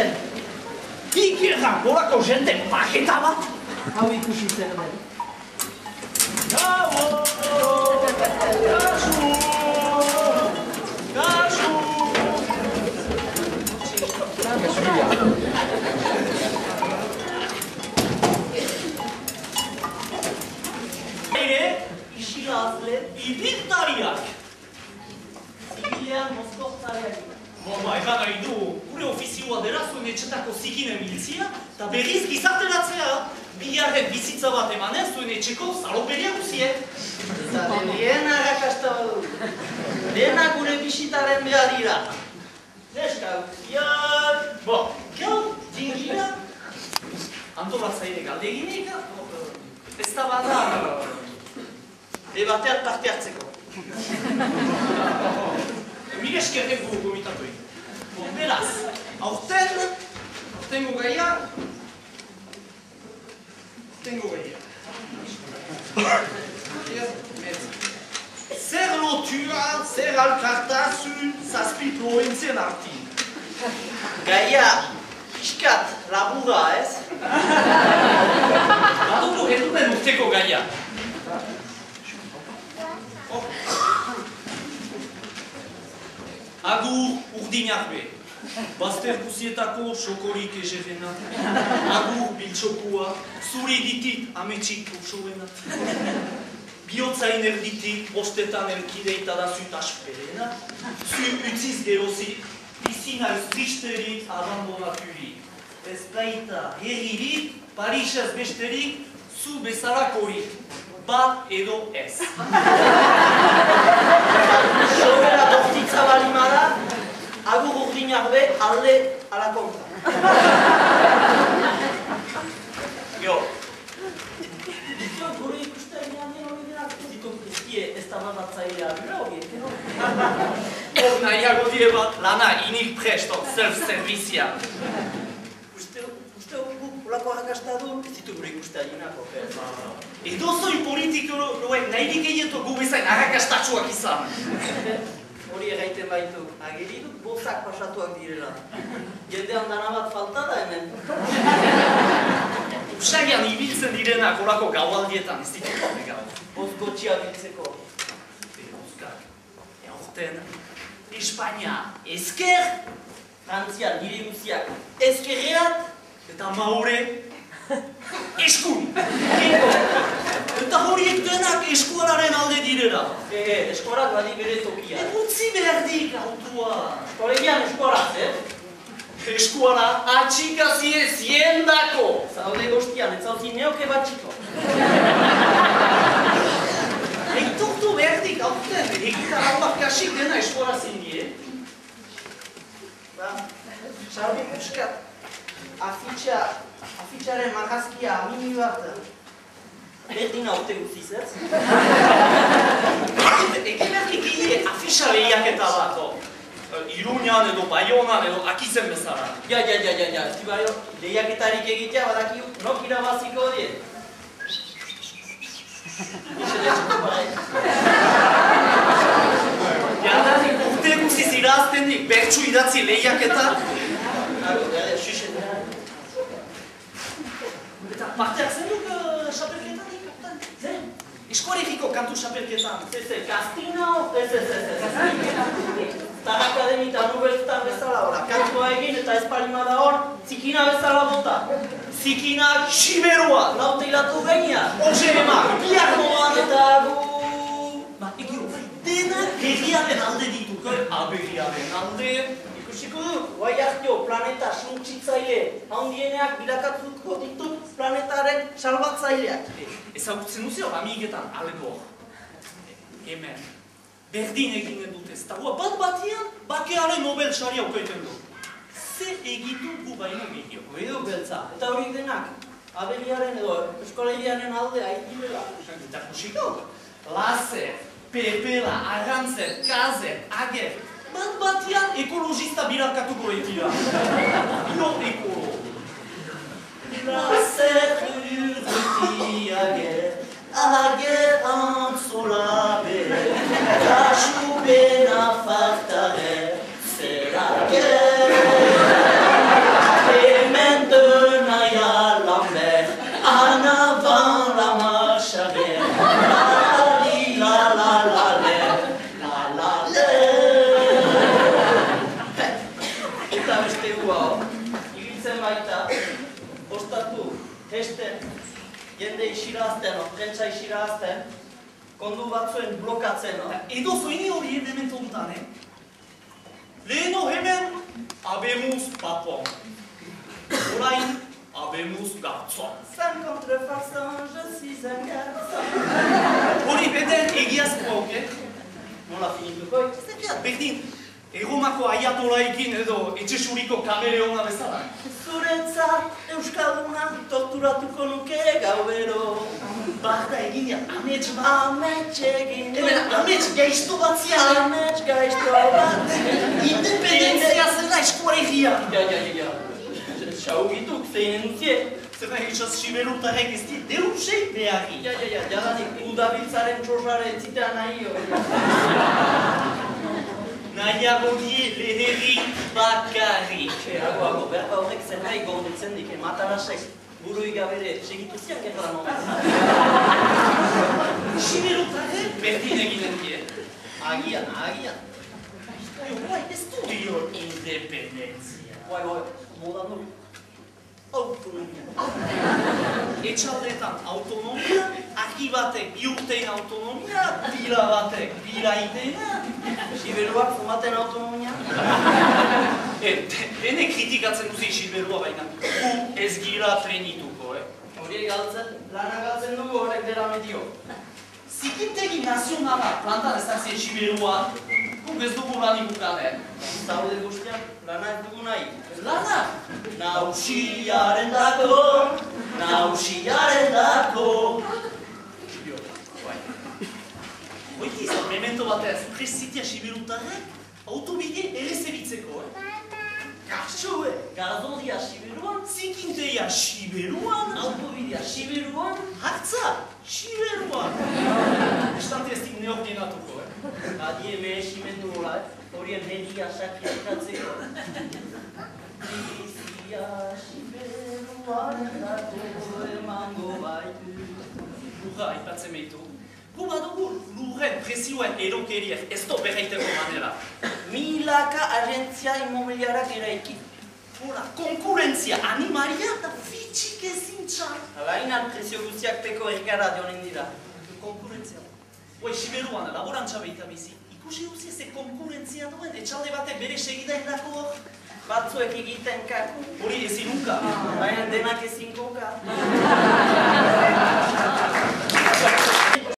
hemen. Ikerra, gorako jente paketa bat. Hau ikusi zer den. Gabo! Kasu! Kasu! Ere, isila azle, ibiltariak. Zibilean mozkortzaleak. Ba, egan nahi du, gure ofizioa dela zuen etxetako zikinen miltzia, eta berriz gizarteratzea, biharren bizitza bat emanez zuen etxeko zaloperia guziek. Eta lehen arrakasta badu. Lehena gure bisitaren behar dira. Neska guziak. Bo, gau, dingira. Antolatzaile galde eginek, ez da bada debateak parte hartzeko. Mire eskerren gu gomitatu egin. Bon, beraz, aurtengo gaia. Zer lotura, zer alkartasun, zazpitu ointzen artin. Gaia, iskat, labura, ez? Baduru, eduden urteko gaia. Agur urdinak be, bazter guzietako xokorik eserena. Agur biltxokua, zure ditit ametsik ursoena. Biotzain erditik, bostetan erkideita da zut asperena. Zu utziz gerozik, bizina ez tristerik abandonaturik. Ez baita herririk, Parisez besterik, zu bezalakorik. Ba edo ez. Sobera bortitza balimada, agur urdinak be alde ala kontra. Gero. Gure ikustean hori denak zitut ezkie ez da badatzailea dira horiek, no? Hor nahiago dire bat, lana inik prestok, self-servizia. Uste guk olako harrakastadun, ez ditu gure ikustean inako, edo zoi politikoek nahirik egieto gu bezain harrakastatxuak izan. Hori egaiten baitu, ageri dut bozak pasatuak direla. Jende handana bat falta da hemen. Usagian ibiltzen direnak olako gaualdietan ez ditu bat gau. Boz gotxia biltzeko. Bozkak, aurten, Espainia ezker, Frantzia nire guziak ezkerreat, eta Maure eskun! Eta horiek denak eskualaren alde direla. Eskualak badi bere tokia. Utzi berdik autua. Eskolegian eskualak, Eskuala atxikazie ziendako. Zaude goztian, ez zauzi neoke batxiko. Eitortu berdik aurten, egitar hauak kasik dena eskuala zindie. Salbi puskat. Afitxaren magazkia amini bat berdin haute guziz, ez? Ege berdik gile afixa lehiaketa bat, Iruñan edo Baionan edo akizen bezala. Ja, ez dibaio, lehiaketarik egitea badakiu nok irabaziko die. Ixeletxeko barai. Jadanik urte guziz iraztendik bertsu idatzi lehiaketa. Eta parteak zen duk xapelketanik, kapten? Zer? Eskoarekiko kantu xapelketan. Kastina o? Ez. Star Academy eta Nubelstar bezala hor. Kantua egin eta espalimada hor, zikina bezala bota. Zikina xiberua. Laute hilatu genia. Oxe emak, biak moan eta gu... Egiro, denak herriaren alde dituk. Aberriaren alde... Ikusiko du, guai hartio planeta suntsitzaile handieneak birakatzuko ditut planetaren salbatzaileak. Ezagutzen duzio, amiguetan, algo. Hemen, berdin eginen dute, ez dagoa bat batian, bakearen Nobel saria ukaiten du. Zer egitu gu baino gehiago. Edo beltza, eta horiek denak, abeliaren edo eskolegiaren alde haitibela. Eta kusiko, laser, pepela, arrantzer, kazer, ager, bat batian ekologista birakatuko etira. Ino ekolo. Lazer duti ager, ager antzolabe, kasu bena faktare, zer ager. beste jende isirazten, prentsa isirazten, kondu batzuen blokatzen. Edo zoini hori elementu dutan, Leheno hemen abemuz papon. Orain abemuz gartzon. 50 façons, je suis un garçon. Hori beten egiazkoa, oke? Nola finituko? Berdin, Erromako aiatolaikin edo etxesuriko kameleona bezala. Zuretzat euskalduna torturatuko nuke gaubero. Bata eginia, amets egin. Hemen, amets gaizto batzian. Amets gaizto bat. Independentzia zela eskuaregia. Ja. Xaugituk zein entzie. Zerra egitxaz siberurtarek ez di deusei beharri. Ja, jadanik udabiltzaren txosaren zitea nahi hori. Nahiago die leherri bakarri. Ago, berba horrek zerbait gondetzen dik, matarasek burui gabere segitu zian gerra nomen. Siberurtarek berdin egiten die. Agian. Ez du dio independentzia. Modan hori. Autonomia. Etxaldetan autonomia, argi batek biurtein autonomia, bila batek bilaiteina. Siberuak fumaten autonomia? Dene kritikatzen duzi Siberua baina, ez gira trenituko, Horiek galtzen, lana galtzen dugu horrek dela medio. Zikintegi nazionala plantan ez dakzen Siberua, guk ez dugu lanik bukan, Zaude guztian, lana ez dugu nahi. Lana! Nausiaren dako. Hoitiz, memento batez, presitia Siberutarrek autobide ere zebitzeko, Gaxue, gardodia Siberuan, Zikinteia Siberuan, autobidea Siberuan, hartza Siberuan. Estante ez dik neordenatuko, adie behesimendu hola, horien herria sakrifikatzeko. Bizia Siberuan dako emango baitu. Lurra aipatzen behitu. Gu badugu lurren presioen eronkeriak ez do berreiteko manera. Milaka agentzia immobiliarak eraiki. Hora, konkurentzia animaria eta fitxik ezintza. Alainan prezio guztiak peko erikara dionen dira. Konkurentzia. Hoi, Siberuan laborantza behita bizi. Ikusi duzi ze konkurentzia duen, etxalde batek bere segida indako Batzuek egiten kaku. hori ezin unka. Baina denak ezin koka.